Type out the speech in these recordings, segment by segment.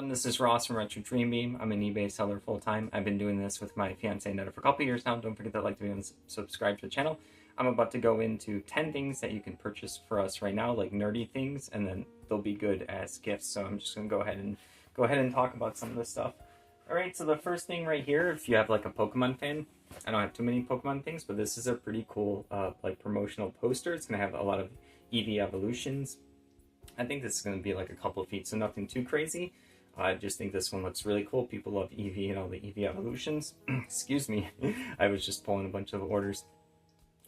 This is Ross from Retro Dream Beam. I'm an eBay seller full time. I've been doing this with my fiance Netta for a couple years now. Don't forget to like the video and subscribe to the channel. I'm about to go into 10 things that you can purchase for us right now, like nerdy things, and then they'll be good as gifts. So I'm just gonna go ahead and talk about some of this stuff. All right, so the first thing right here, if you have like a Pokemon fan, I don't have too many Pokemon things, but this is a pretty cool like promotional poster. It's gonna have a lot of Eevee evolutions. I think this is gonna be like a couple of feet, so nothing too crazy. I just think this one looks really cool. People love Eevee and all the Eevee evolutions. Excuse me, I was just pulling a bunch of orders.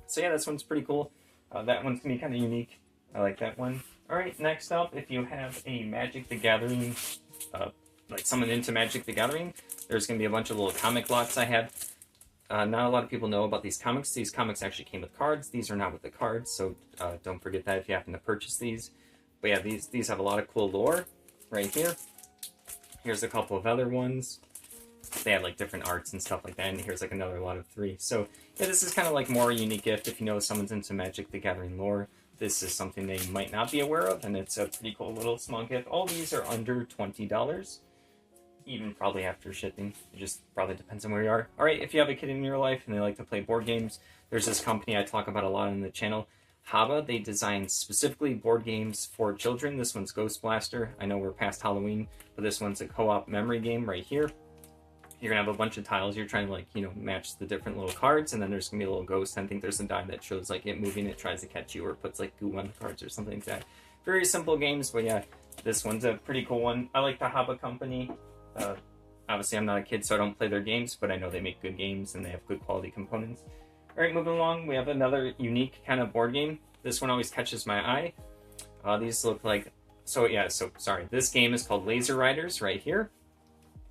So yeah, this one's pretty cool. That one's gonna be kind of unique. I like that one. All right, next up, if you have a Magic the Gathering, like someone into Magic the Gathering, there's gonna be a bunch of little comic lots I have. Not a lot of people know about these comics. These comics actually came with cards. These are not with the cards, so don't forget that if you happen to purchase these. But yeah, these have a lot of cool lore right here. Here's a couple of other ones. They have like different arts and stuff like that, and here's like another lot of 3. So yeah, this is kind of like more a unique gift if you know someone's into Magic the Gathering lore. This is something they might not be aware of, and it's a pretty cool little small gift. All these are under $20, even probably after shipping. It just probably depends on where you are. All right, if you have a kid in your life and they like to play board games, there's this company I talk about a lot on the channel, Haba. They design specifically board games for children. This one's Ghost Blaster. I know we're past Halloween, but this one's a co-op memory game right here. You're gonna have a bunch of tiles. You're trying to like, match the different little cards, and then there's gonna be a little ghost. I think there's a die that shows like it moving, it tries to catch you, or puts like goo on the cards or something like that. Very simple games, but yeah, this one's a pretty cool one. I like the Haba company. Obviously, I'm not a kid, so I don't play their games, but I know they make good games and they have good quality components. All right, moving along, we have another unique kind of board game. This one always catches my eye. These look like, this game is called Laser Riders right here.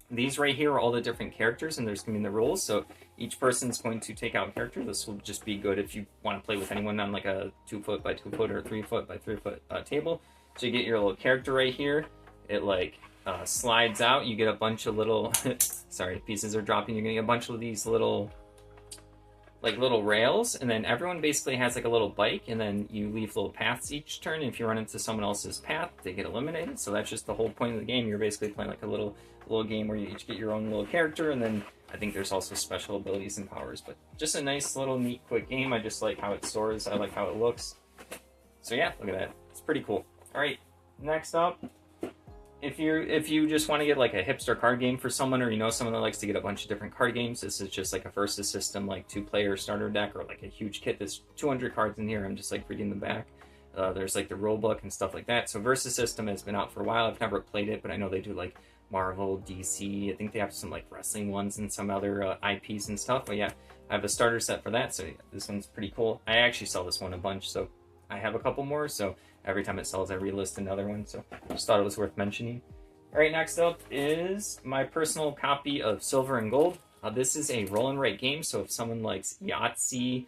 These right here are all the different characters, and there's going to be the rules, so each person's going to take out a character. This will just be good if you want to play with anyone on like a 2-foot by 2-foot or 3-foot by 3-foot table. So you get your little character right here. It like slides out. You get a bunch of little, sorry, pieces are dropping. You're going to get a bunch of these little rails, and then everyone basically has like a little bike, and then you leave little paths each turn, and if you run into someone else's path, they get eliminated. So that's just the whole point of the game. You're basically playing like a little game where you each get your own little character, and then I think there's also special abilities and powers, but just a nice little neat quick game. I just like how it stores. I like how it looks. So yeah, look at that. It's pretty cool. All right, next up, if you just want to get like a hipster card game for someone, or you know someone that likes to get a bunch of different card games, this is just like a versus system, like 2-player starter deck, or like a huge kit. There's 200 cards in here. I'm just like reading the back. There's like the rule book and stuff like that. So versus system has been out for a while. I've never played it, but I know they do like Marvel, DC. I think they have some like wrestling ones and some other IPs and stuff. But yeah, I have a starter set for that. So yeah, this one's pretty cool. I actually sell this one a bunch, so I have a couple more. So every time it sells, I relist another one. So I just thought it was worth mentioning. All right, next up is my personal copy of Silver and Gold. This is a roll and write game. So if someone likes Yahtzee,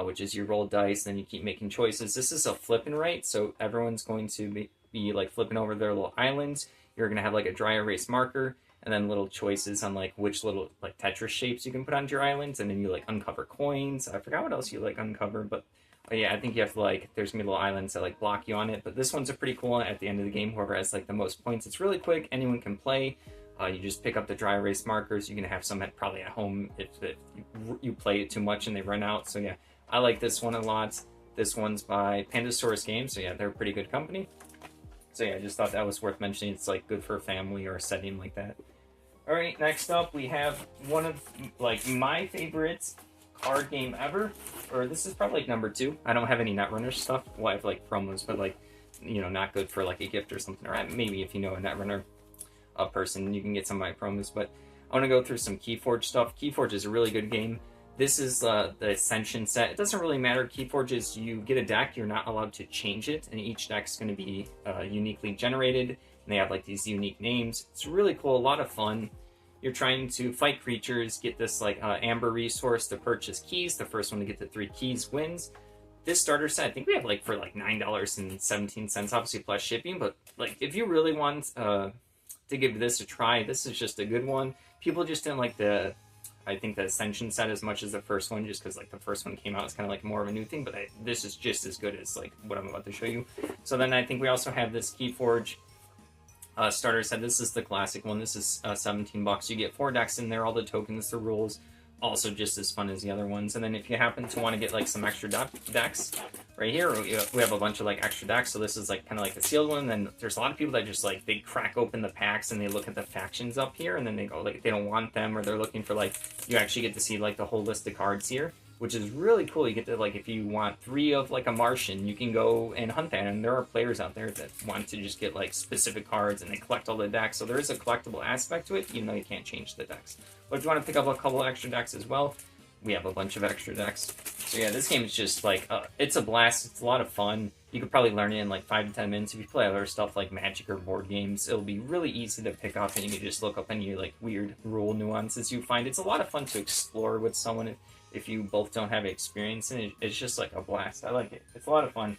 which is you roll dice, then you keep making choices. This is a flip and write. So everyone's going to be like flipping over their little islands. You're going to have like a dry erase marker, and then little choices on like which little like Tetris shapes you can put onto your islands. And then you like uncover coins. I forgot what else you like uncover, but yeah, I think you have to like, there's gonna be little islands that like block you on it, but this one's a pretty cool one. At the end of the game, whoever has like the most points, it's really quick, anyone can play. You just pick up the dry erase markers. You're gonna have some probably at home if you play it too much and they run out. So yeah, I like this one a lot. This one's by Pandasaurus Games, so yeah, they're a pretty good company. So yeah, I just thought that was worth mentioning. It's like good for a family or a setting like that. All right, next up we have one of like my favorites card game ever, or this is probably like number 2. I don't have any Netrunner stuff. Well, I have like promos, but like, not good for like a gift or something, or maybe if you know a Netrunner person, you can get some of my promos. But I want to go through some Keyforge stuff. Keyforge is a really good game. This is the Ascension set. It doesn't really matter. Keyforge is you get a deck, you're not allowed to change it, and each deck's going to be uniquely generated, and they have like these unique names. It's really cool, a lot of fun. You're trying to fight creatures, get this like amber resource to purchase keys. The first one to get the 3 keys wins. This starter set, I think we have like for like $9.17, obviously plus shipping. But like if you really want to give this a try, this is just a good one. People just didn't like the Ascension set as much as the first one, just because like the first one came out as kind of like more of a new thing. But this is just as good as like what I'm about to show you. So then I think we also have this Keyforge Starter set, this is the classic one. This is $17. You get 4 decks in there, all the tokens, the rules, also just as fun as the other ones. And then if you happen to want to get like some extra decks, right here we have a bunch of like extra decks. So this is like kind of like the sealed one. And then there's a lot of people that just like they crack open the packs and they look at the factions up here, and then they go like they don't want them, or they're looking for like, you actually get to see like the whole list of cards here, which is really cool. You get to, like, if you want 3 of, like, a Martian, you can go and hunt that, and there are players out there that want to just get, like, specific cards, and they collect all the decks, so there is a collectible aspect to it, even though you can't change the decks. But if you want to pick up a couple extra decks as well, we have a bunch of extra decks. So yeah, this game is just, like, it's a blast, it's a lot of fun. You could probably learn it in, like, 5 to 10 minutes. If you play other stuff like Magic or board games, it'll be really easy to pick up, and you can just look up any, like, weird rule nuances you find. It's a lot of fun to explore with someone if you both don't have experience in it. It's just like a blast. I like it. It's a lot of fun.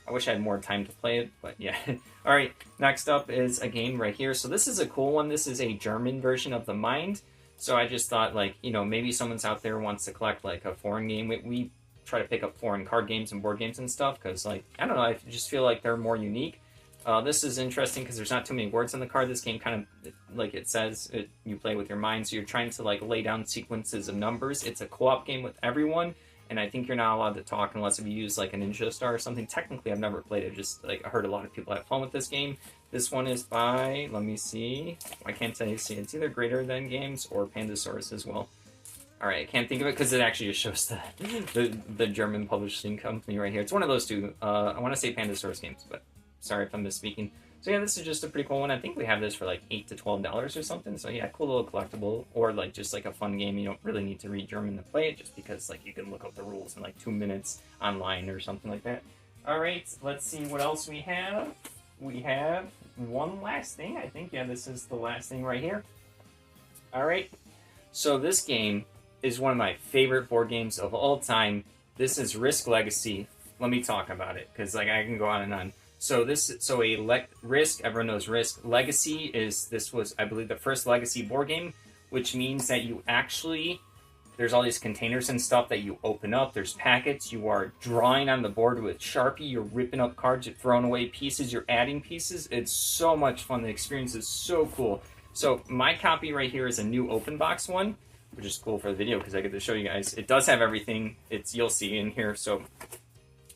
I wish I had more time to play it, but yeah. Alright, next up is a game right here. So this is a cool one. This is a German version of The Mind. So I just thought, like, you know, maybe someone's out there wants to collect, like, a foreign game. We try to pick up foreign card games and board games and stuff, because, like, I don't know, I just feel like they're more unique. This is interesting because there's not too many words on the card. This game kind of, like it says, you play with your mind, so you're trying to like lay down sequences of numbers. It's a co-op game with everyone, and I think you're not allowed to talk unless if you use like a Ninja Star or something. Technically, I've never played it, just like I heard a lot of people have fun with this game. This one is by, let me see, I can't tell you, see, it's either Greater Than Games or Pandasaurus as well. Alright, I can't think of it because it actually just shows the German publishing company right here. It's one of those two. I want to say Pandasaurus Games, but sorry if I'm misspeaking. So yeah, this is just a pretty cool one. I think we have this for like $8 to $12 or something. So yeah, cool little collectible, or like just like a fun game. You don't really need to read German to play it, just because like you can look up the rules in like 2 minutes online or something like that. All right, let's see what else we have. We have one last thing, I think. Yeah, this is the last thing right here. All right, so this game is one of my favorite board games of all time. This is Risk Legacy. Let me talk about it, because like I can go on and on. So Risk, everyone knows Risk. Legacy this was, I believe, the first Legacy board game, which means that you actually, there's all these containers and stuff that you open up. There's packets. You are drawing on the board with Sharpie. You're ripping up cards. You're throwing away pieces. You're adding pieces. It's so much fun. The experience is so cool. So my copy right here is a new open box one, which is cool for the video because I get to show you guys. It does have everything. You'll see in here. So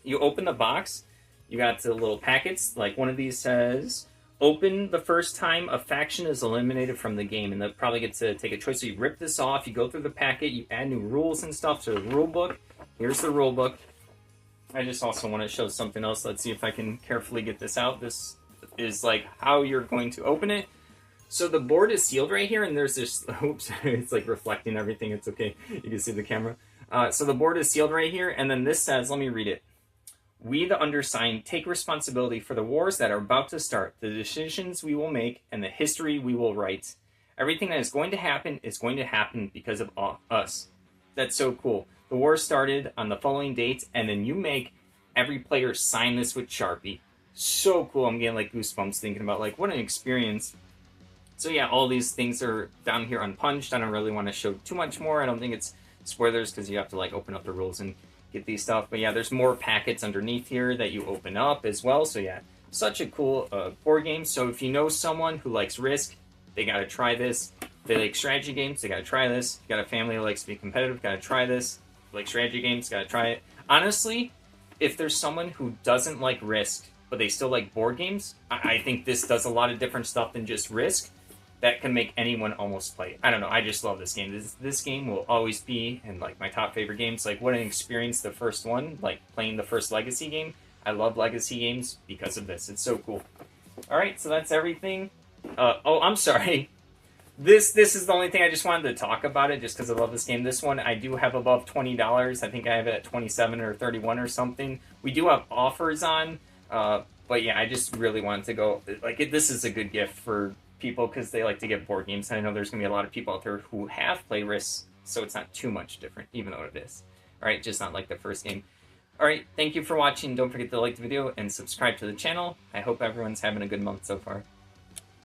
you open the box. You got the little packets, like one of these says, open the first time a faction is eliminated from the game, and they'll probably get to take a choice. So you rip this off, you go through the packet, you add new rules and stuff to the rule book. Here's the rule book. I just also want to show something else. Let's see if I can carefully get this out. This is like how you're going to open it. So the board is sealed right here, and there's this, oops, it's like reflecting everything. It's okay. You can see the camera. So the board is sealed right here, and then this says, let me read it. We, the undersigned, take responsibility for the wars that are about to start, the decisions we will make, and the history we will write. Everything that is going to happen because of us. That's so cool. The war started on the following dates, and then you make every player sign this with Sharpie. So cool. I'm getting like goosebumps thinking about like what an experience. So yeah, all these things are down here unpunched. I don't really want to show too much more. I don't think it's spoilers because you have to like open up the rules and get these stuff. But yeah, there's more packets underneath here that you open up as well. So yeah, such a cool board game. So if you know someone who likes Risk, they got to try this. If they like strategy games, they got to try this. You got a family who likes to be competitive, got to try this. Like strategy games, got to try it. Honestly, if there's someone who doesn't like Risk, but they still like board games, I think this does a lot of different stuff than just Risk. That can make anyone almost play it. I don't know, I just love this game. This game will always be in like my top favorite games. Like what an experience, the first one, like playing the first Legacy game. I love Legacy games because of this. It's so cool. Alright, so that's everything. Oh, I'm sorry. This is the only thing I just wanted to talk about it just because I love this game. This one I do have above $20. I think I have it at 27 or 31 or something. We do have offers on, but yeah, I just really wanted to go, like this is a good gift for people because they like to get board games. And I know there's going to be a lot of people out there who have played Risk, so it's not too much different, even though it is. Alright, just not like the first game. Alright, thank you for watching. Don't forget to like the video and subscribe to the channel. I hope everyone's having a good month so far.